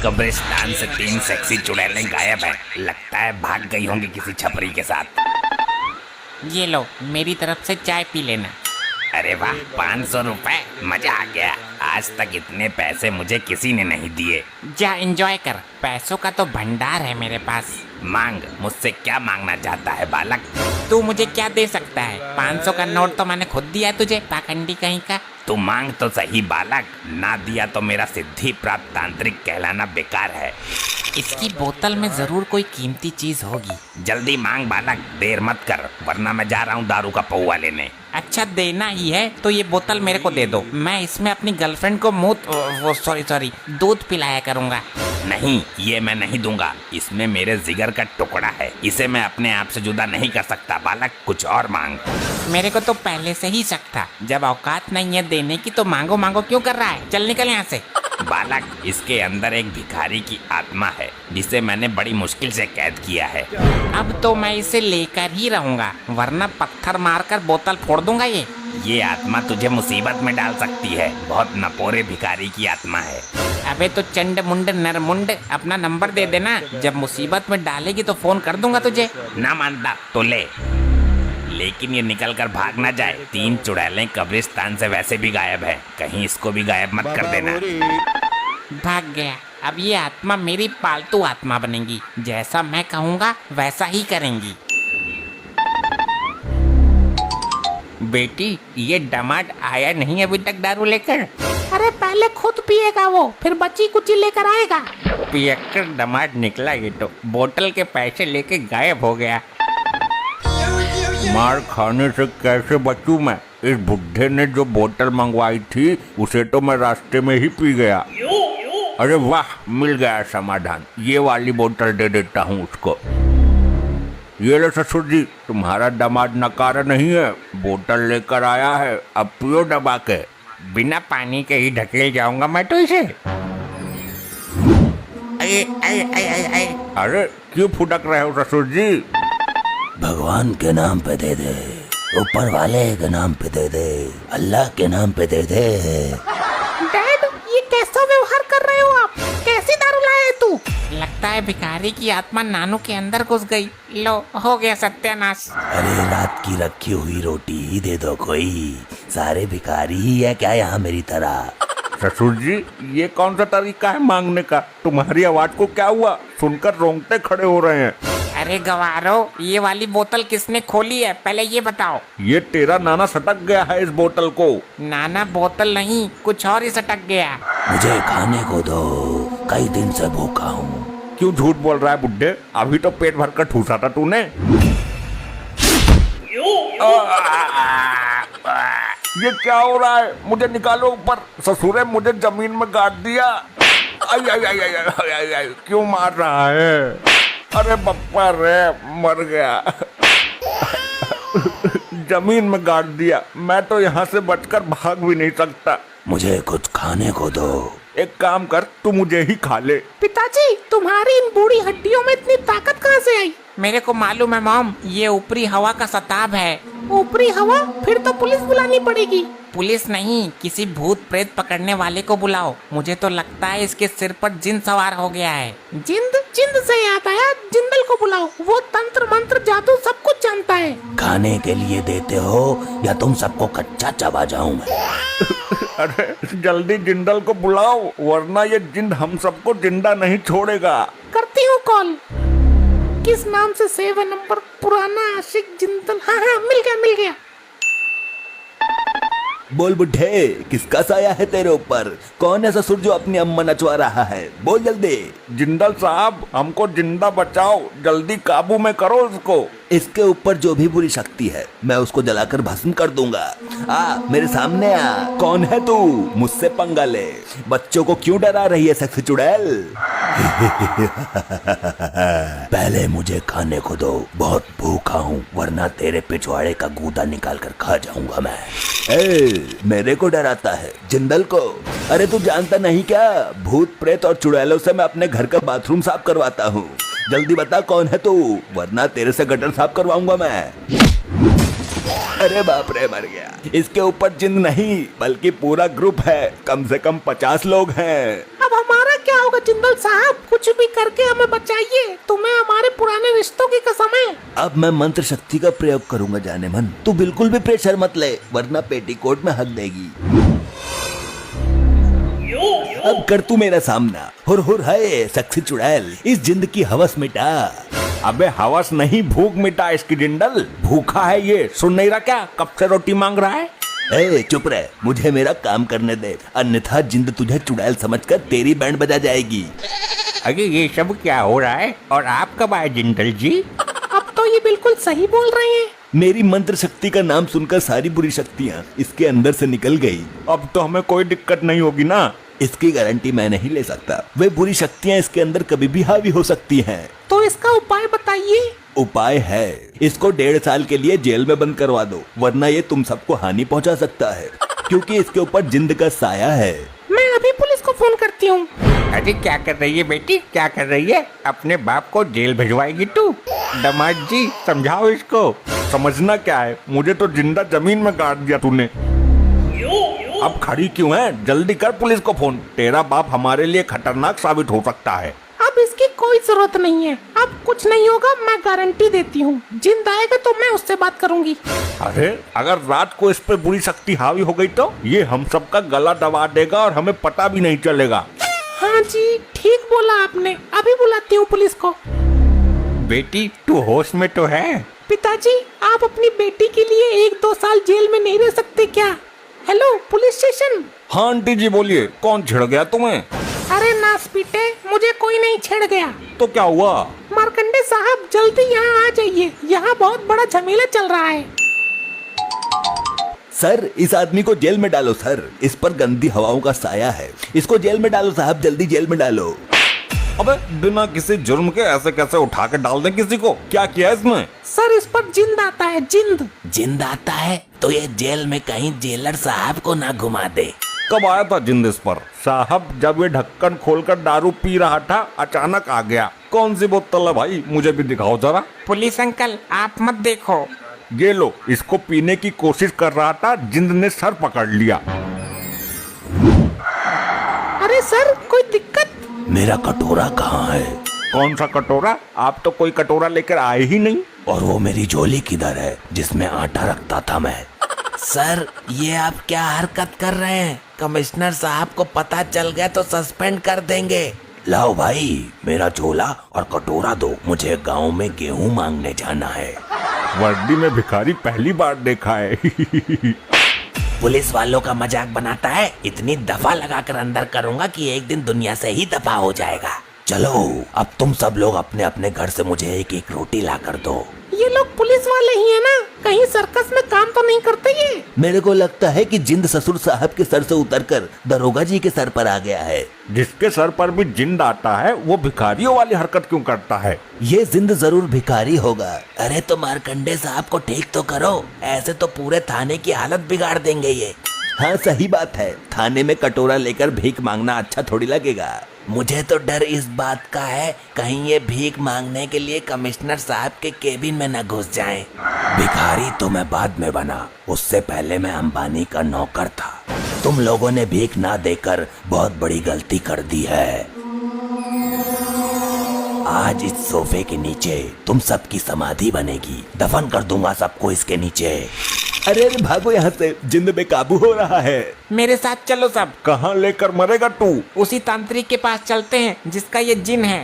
कब्रिस्तान से 3 सेक्सी चुड़ैलें गायब हैं। लगता है भाग गई होंगी किसी छपरी के साथ। ये लो, मेरी तरफ से चाय पी लेना। अरे वाह, 500 रुपए, मजा आ गया। आज तक इतने पैसे मुझे किसी ने नहीं दिए। जा एंजॉय कर, पैसों का तो भंडार है मेरे पास। मांग, मुझसे क्या मांगना चाहता है बालक? तू मुझे क्या दे सकता है? 500 का नोट तो मैंने खुद दिया तुझे, पाखंडी कहीं का। तू मांग तो सही बालक, ना दिया तो मेरा सिद्धि प्राप्त तांत्रिक कहलाना बेकार है। इसकी बोतल में जरूर कोई कीमती चीज होगी। जल्दी मांग बालक, देर मत कर, वरना मैं जा रहा हूँ दारू का पौवा लेने। अच्छा, देना ही है तो ये बोतल मेरे को दे दो। मैं इसमें अपनी गर्लफ्रेंड को सॉरी दूध पिलाया करूँगा। नहीं, ये मैं नहीं दूंगा। इसमें मेरे जिगर का टुकड़ा है, इसे मैं अपने आप से जुदा नहीं कर सकता। बालक, कुछ और मांग। मेरे को तो पहले से ही शक था, जब औकात नहीं है देने की तो मांगो मांगो क्यों कर रहा है? चल निकल यहाँ से। बालक, इसके अंदर एक भिखारी की आत्मा है, जिसे मैंने बड़ी मुश्किल से कैद किया है। अब तो मैं इसे लेकर ही रहूंगा, वरना पत्थर मारकर बोतल फोड़ दूंगा। ये आत्मा तुझे मुसीबत में डाल सकती है। बहुत नपोरे भिखारी की आत्मा है। अबे तो चंड मुंड नरमुंड, अपना नंबर दे देना, जब मुसीबत में डालेगी तो फोन कर दूंगा तुझे। ना मानता तो ले, लेकिन ये निकल कर भाग ना जाए। 3 चुड़ैलें कब्रिस्तान से वैसे भी गायब है, कहीं इसको भी गायब मत कर देना। भाग गया। अब ये आत्मा मेरी पालतू आत्मा बनेगी, जैसा मैं कहूँगा वैसा ही करेंगी। बेटी, ये दामाद आया नहीं अभी तक दारू लेकर? अरे पहले खुद पिएगा वो, फिर बची कुची लेकर आएगा। पियक्कर दामाद निकला ये तो, बोतल के पैसे लेके गायब हो गया। मार खाने से कैसे बचूं मैं? इस बुढ़े ने जो बोतल मंगवाई थी उसे तो मैं रास्ते में ही पी गया। अरे वाह, मिल गया समाधान। ये वाली बोतल दे देता हूँ उसको। ये लो ससुर जी, तुम्हारा दामाद नकारा नहीं है, बोतल लेकर आया है, अब पियो दबा के। बिना पानी के ही ढकेल जाऊंगा मैं तो इसे। अरे क्यों फुटक रहे हो ससुर जी? भगवान के नाम पे दे दे, ऊपर वाले के नाम पे दे दे, अल्लाह के नाम पे दे दे। डैड, ये कैसा व्यवहार कर रहे हो आप? कैसी दारू लाया है तू? लगता है भिखारी की आत्मा नानू के अंदर घुस गई। लो, हो गया सत्यानाश। अरे रात की रखी हुई रोटी ही दे दो कोई। सारे भिखारी ही है क्या यहाँ मेरी तरह? ससुर जी, ये कौन सा तरीका है मांगने का? तुम्हारी आवाज को क्या हुआ? सुनकर रोंगटे खड़े हो रहे हैं। अरे गवारो, ये वाली बोतल किसने खोली है, पहले ये बताओ। ये तेरा नाना सटक गया है इस बोतल को। नाना बोतल नहीं, कुछ और ही सटक गया। मुझे खाने को दो, कई दिन से भूखा हूँ। क्यों झूठ बोल रहा है बुड्ढे? अभी तो पेट भर कर ठूसा था तूने। ये क्या हो रहा है? मुझे निकालो ऊपर। ससुरे मुझे जमीन में गाड़ दिया। आई आई आई आई आई आई आई, क्यों मार रहा है? अरे बप्पा रे, मर गया। जमीन में गाड़ दिया। मैं तो यहाँ से बचकर भाग भी नहीं सकता। मुझे कुछ खाने को दो। एक काम कर, तू मुझे ही खा ले। पिताजी, तुम्हारी इन बूढ़ी हड्डियों में इतनी ताकत कहाँ से आई? मेरे को मालूम है मॉम, ये ऊपरी हवा का सताब है। ऊपरी हवा? फिर तो पुलिस बुलानी पड़ेगी। पुलिस नहीं, किसी भूत प्रेत पकड़ने वाले को बुलाओ। मुझे तो लगता है इसके सिर पर जिन सवार हो गया है। जिंद? जिंद से याद आया, जिंदल को बुलाओ, वो तंत्र मंत्र जादू सब कुछ जानता है। खाने के लिए देते हो या तुम सबको कच्चा चबा जाऊं मैं? अरे जल्दी जिंदल को बुलाओ, वरना ये जिंद हम सबको जिंदा नहीं छोड़ेगा। करती हूँ कॉल। किस नाम से सेव है नंबर? पुराना आशिक जिंदल। हाँ हाँ, मिल गया मिल गया। बोल बुढ़े, किसका साया है तेरे ऊपर? कौन है ससुर जो अपनी अम्मा नचवा रहा है? बोल जल्दी। जिंदल साहब, हमको जिंदा बचाओ, जल्दी काबू में करो उसको। इसके ऊपर जो भी बुरी शक्ति है मैं उसको जलाकर भस्म कर दूंगा। मेरे सामने आ। कौन है तू? मुझसे पंगा ले। बच्चों को क्यों डरा रही है सेक्सी चुड़ैल? पहले मुझे खाने को दो, बहुत भूखा हूँ, वरना तेरे पिछवाड़े का गूदा निकाल कर खा जाऊंगा मैं। मेरे को डराता है? जिंदल को? अरे तू जानता नहीं क्या, भूत प्रेत और चुड़ैलों से मैं अपने घर का बाथरूम साफ करवाता हूँ। जल्दी बता कौन है तू, वरना तेरे से गटर साफ करवाऊंगा मैं। अरे बाप रे, मर गया। इसके ऊपर जिन नहीं बल्कि पूरा ग्रुप है, कम से कम 50 लोग हैं। अब हमारा क्या होगा जिंदल साहब, कुछ भी करके हमें बचाइए, तुम्हें हमारे पुराने रिश्तों की कसम है। अब मैं मंत्र शक्ति का प्रयोग करूंगा जाने मन, तू बिल्कुल भी प्रेशर मत ले वरना पेटीकोट में हक देगी। अब कर तू मेरा सामना, हुर है सक्सी चुड़ैल, इस जिंद की हवस मिटा। अबे हवस नहीं, भूख मिटा इसकी जिंदल। भूखा है ये, सुन नहीं रहा क्या, कब से रोटी मांग रहा है। ए चुप रह, मुझे मेरा काम करने दे, अन्यथा जिंद तुझे चुड़ैल समझकर तेरी बैंड बजा जाएगी। अरे ये सब क्या हो रहा है, और आप कब आए जिंदल जी। अब तो ये बिल्कुल सही बोल रहे हैं। मेरी मंत्र शक्ति का नाम सुनकर सारी बुरी शक्तियाँ इसके अंदर से निकल गई। अब तो हमें कोई दिक्कत नहीं होगी ना। इसकी गारंटी मैं नहीं ले सकता, वे बुरी शक्तियाँ इसके अंदर कभी भी हावी हो सकती हैं। तो इसका उपाय बताइए। उपाय है, इसको 1.5 साल के लिए जेल में बंद करवा दो, वरना ये तुम सबको हानि पहुंचा सकता है, क्योंकि इसके ऊपर जिंद का साया है। मैं अभी पुलिस को फोन करती हूँ। अरे क्या कर रही है बेटी, क्या कर रही है, अपने बाप को जेल भिजवाएगी तू। दामाद जी समझाओ इसको। समझना क्या है, मुझे तो जिंदा जमीन में गाड़ दिया तूने। अब खड़ी क्यों है, जल्दी कर पुलिस को फोन, तेरा बाप हमारे लिए खतरनाक साबित हो सकता है। अब इसकी कोई जरूरत नहीं है, अब कुछ नहीं होगा, मैं गारंटी देती हूँ। जिंद आएगा तो मैं उससे बात करूंगी। अरे अगर रात को इस पे बुरी शक्ति हावी हो गई तो ये हम सबका गला दबा देगा और हमें पता भी नहीं चलेगा। हाँ जी ठीक बोला आपने, अभी बुलाती हूँ पुलिस को। बेटी तू होश में तो है। पिताजी आप अपनी बेटी के लिए 1-2 साल जेल में नहीं रह सकते क्या। Hello police station. हाँ आंटी जी बोलिए, कौन छिड़ गया तुम्हें। अरे नास पीटे, मुझे कोई नहीं छेड़ गया। तो क्या हुआ। मार्कंडे साहब जल्दी यहाँ आ जाइए, यहाँ बहुत बड़ा झमेला चल रहा है। सर इस आदमी को जेल में डालो सर, इस पर गंदी हवाओं का साया है, इसको जेल में डालो साहब, जल्दी जेल में डालो। अबे बिना किसी जुर्म के ऐसे कैसे उठा के डाल दे किसी को, क्या किया इसने। सर इस पर जिंद आता है, जिंद। जिंद आता है तो ये जेल में कहीं जेलर साहब को ना घुमा दे। कब आया था जिंद इस पर। साहब जब ये ढक्कन खोलकर दारू पी रहा था अचानक आ गया। कौन सी बोतल है भाई, मुझे भी दिखाओ जरा। पुलिस अंकल आप मत देखो। ये लो, इसको पीने की कोशिश कर रहा था, जिंद ने सर पकड़ लिया। अरे सर कोई दिक्कत। मेरा कटोरा कहाँ है। कौन सा कटोरा, आप तो कोई कटोरा लेकर आए ही नहीं। और वो मेरी झोली किधर है जिसमें आटा रखता था मैं। सर ये आप क्या हरकत कर रहे हैं, कमिश्नर साहब को पता चल गया तो सस्पेंड कर देंगे। लाओ भाई मेरा झोला और कटोरा दो, मुझे गांव में गेहूं मांगने जाना है। वर्दी में भिखारी पहली बार देखा है। पुलिस वालों का मजाक बनाता है, इतनी दफा लगाकर अंदर करूंगा कि एक दिन दुनिया से ही दफा हो जाएगा। चलो अब तुम सब लोग अपने अपने घर से मुझे एक एक रोटी ला कर दो। ये लोग पुलिस वाले ही है ना, कहीं सर्कस में काम तो नहीं करते ये। मेरे को लगता है कि जिंद ससुर साहब के सर से उतरकर दरोगा जी के सर पर आ गया है। जिसके सर पर भी जिंद आता है वो भिखारियों वाली हरकत क्यों करता है। ये जिंद जरूर भिखारी होगा। अरे तो मार्कंडे साहब को ठीक तो करो, ऐसे तो पूरे थाने की हालत बिगाड़ देंगे ये। हाँ सही बात है, थाने में कटोरा लेकर भीख मांगना अच्छा थोड़ी लगेगा। मुझे तो डर इस बात का है कहीं ये भीख मांगने के लिए कमिश्नर साहब के केबिन में न घुस जाएं। भिखारी तो मैं बाद में बना, उससे पहले मैं अंबानी का नौकर था। तुम लोगों ने भीख ना देकर बहुत बड़ी गलती कर दी है। आज इस सोफे के नीचे तुम सबकी समाधि बनेगी, दफन कर दूंगा सबको इसके नीचे। अरे अरे भागो यहाँ से, जिंद बेकाबू हो रहा है। मेरे साथ चलो सब। कहाँ लेकर मरेगा तू। उसी तांत्रिक के पास चलते हैं जिसका ये जिन है।